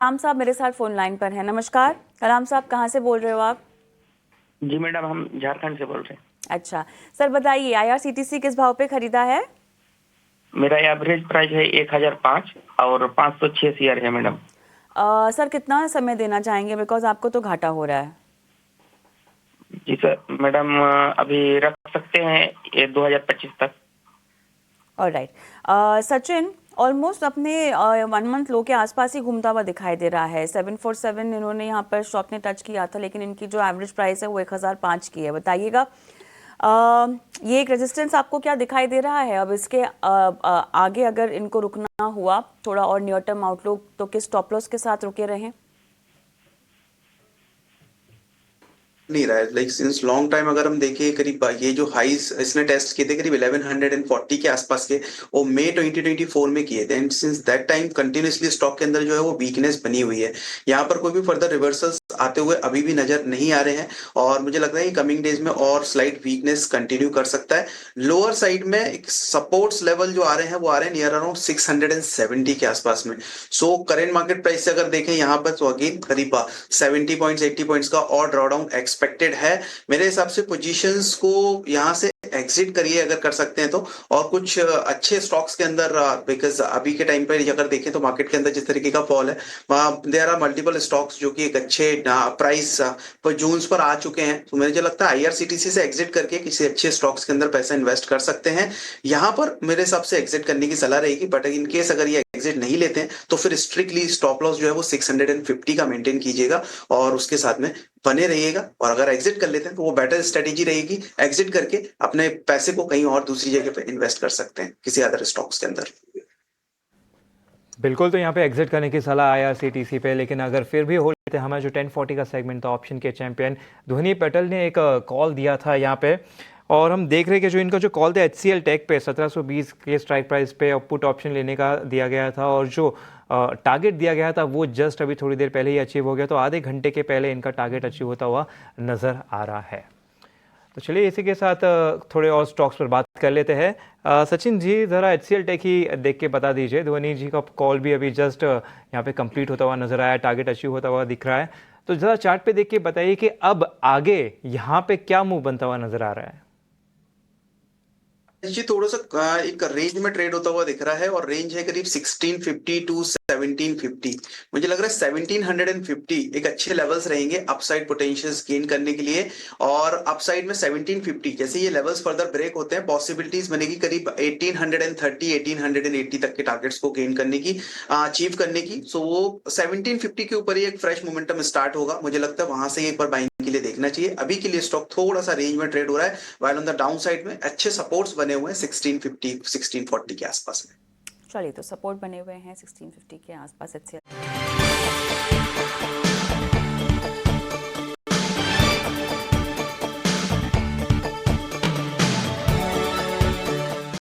कलाम साहब मेरे साथ फोन लाइन पर है। नमस्कार कलाम साहब, कहाँ से बोल रहे हो आप? जी मैडम, हम झारखंड से बोल रहे हैं। अच्छा सर, बताइए आईआरसीटीसी किस भाव पे खरीदा है? मेरा एवरेज प्राइस है 1005 और 506 शेयर है मैडम। सर कितना समय देना चाहेंगे, बिकॉज आपको तो घाटा हो रहा है। जी सर मैडम, अभी रख सकते हैं ये 2025 तक। ऑलराइट। सचिन ऑलमोस्ट अपने 1 मंथ लो के आसपास ही घूमता हुआ दिखाई दे रहा है। 747 इन्होंने यहाँ पर स्टॉक ने टच किया था, लेकिन इनकी जो एवरेज प्राइस है वो 1005 की है। बताइएगा ये एक रेजिस्टेंस आपको क्या दिखाई दे रहा है? अब इसके आगे अगर इनको रुकना हुआ थोड़ा और नियर टर्म आउटलुक, तो किस स्टॉप लॉस के साथ रुके रहें? नहीं रहा है लाइक सिंस लॉन्ग टाइम। अगर हम देखें करीब ये जो हाइस इसने टेस्ट किए थे करीब 1140 के आसपास के, वो मई 2024 में किए थे। And since that time continuously stock के अंदर जो है वो वीकनेस बनी हुई है। यहाँ पर कोई भी फर्दर रिवर्सल्स आते हुए अभी भी नजर नहीं आ रहे हैं और मुझे लगता है कि कमिंग डेज में और स्लाइट वीकनेस कंटिन्यू कर सकता है। लोअर साइड में एक सपोर्ट्स लेवल जो आ रहे हैं वो आ रहे हैं नियर अराउंड 670 के आसपास में। सो करेंट मार्केट प्राइस से अगर देखें यहाँ पर तो अगेन करीब 70 पॉइंट्स 80 पॉइंट्स का और ड्रॉडाउन एक्सपेक्टेड है। मेरे हिसाब से पोजीशंस को यहाँ से एग्जिट करिए अगर कर सकते हैं तो, और कुछ अच्छे स्टॉक्स के अंदर, बिकॉज अभी के टाइम पर अगर देखें तो मार्केट के अंदर जिस तरीके का फॉल है, देयर आर मल्टीपल स्टॉक्स जो कि एक अच्छे प्राइस पर जून्स पर आ चुके हैं। तो मुझे लगता है आईआरसीटीसी से एग्जिट करके किसी अच्छे स्टॉक्स के अंदर पैसा इन्वेस्ट कर सकते हैं। यहाँ पर मेरे हिसाब से एग्जिट करने की सलाह रहेगी, बट इन केस अगर ये एग्जिट नहीं लेते हैं तो फिर स्ट्रिक्टली स्टॉप लॉस जो है वो 650 का मेंटेन कीजिएगा और उसके साथ में बने रहिएगा। और अगर एग्जिट कर लेते हैं तो वो बेटर स्ट्रेटेजी रहेगी। एग्जिट करके अपने पैसे को कहीं और दूसरी जगह पे इन्वेस्ट कर सकते हैं किसी अदर स्टॉक्स के अंदर। बिल्कुल, तो यहाँ पे एग्जिट करने की सलाह आईआरसीटीसी पे। लेकिन अगर फिर भी हो लेते हमारा जो 1040 का सेगमेंट था, ऑप्शन के चैंपियन ध्वनि पटेल ने एक कॉल दिया था यहाँ पे, और हम देख रहे हैं कि जो इनका जो कॉल था एचसीएल टेक पे 1720 के स्ट्राइक प्राइस पे पुट ऑप्शन लेने का दिया गया था, और जो टारगेट दिया गया था वो जस्ट अभी थोड़ी देर पहले ही अचीव हो गया। तो आधे घंटे के पहले इनका टारगेट अचीव होता हुआ नज़र आ रहा है। तो चलिए इसी के साथ थोड़े और स्टॉक्स पर बात कर लेते हैं। सचिन जी, ज़रा एचसीएल टेक ही देख के बता दीजिए। धोनी जी का कॉल भी अभी जस्ट यहाँ पे कंप्लीट होता हुआ नजर आया, टारगेट अचीव होता हुआ दिख रहा है। तो ज़रा चार्ट पे देख के बताइए कि अब आगे यहाँ पे क्या मूव बनता हुआ नजर आ रहा है? जी थोड़ा सा एक रेंज में ट्रेड होता हुआ दिख रहा है और रेंज है करीब 1650 टू 1750। मुझे लग रहा है 1750 एक अच्छे लेवल्स रहेंगे अपसाइड पोटेंशियल्स गेन करने के लिए। और अपसाइड में 1750 जैसे ये लेवल्स फर्दर ब्रेक होते हैं, पॉसिबिलिटीज बनेगी करीब 1830 1880 तक के टारगेट्स को गेन करने की, अचीव करने की। सो वो 1750 के ऊपर ही एक फ्रेश मोमेंटम स्टार्ट होगा। मुझे लगता है वहां से एक बार बाइंग के लिए देखना चाहिए। अभी के लिए स्टॉक थोड़ा सा रेंज में ट्रेड हो रहा है, while on the down side में अच्छे सपोर्ट्स बने हुए हैं 1650 1640 के आसपास में। चलिए, तो सपोर्ट बने हुए हैं 1650 के आसपास एचसीएल।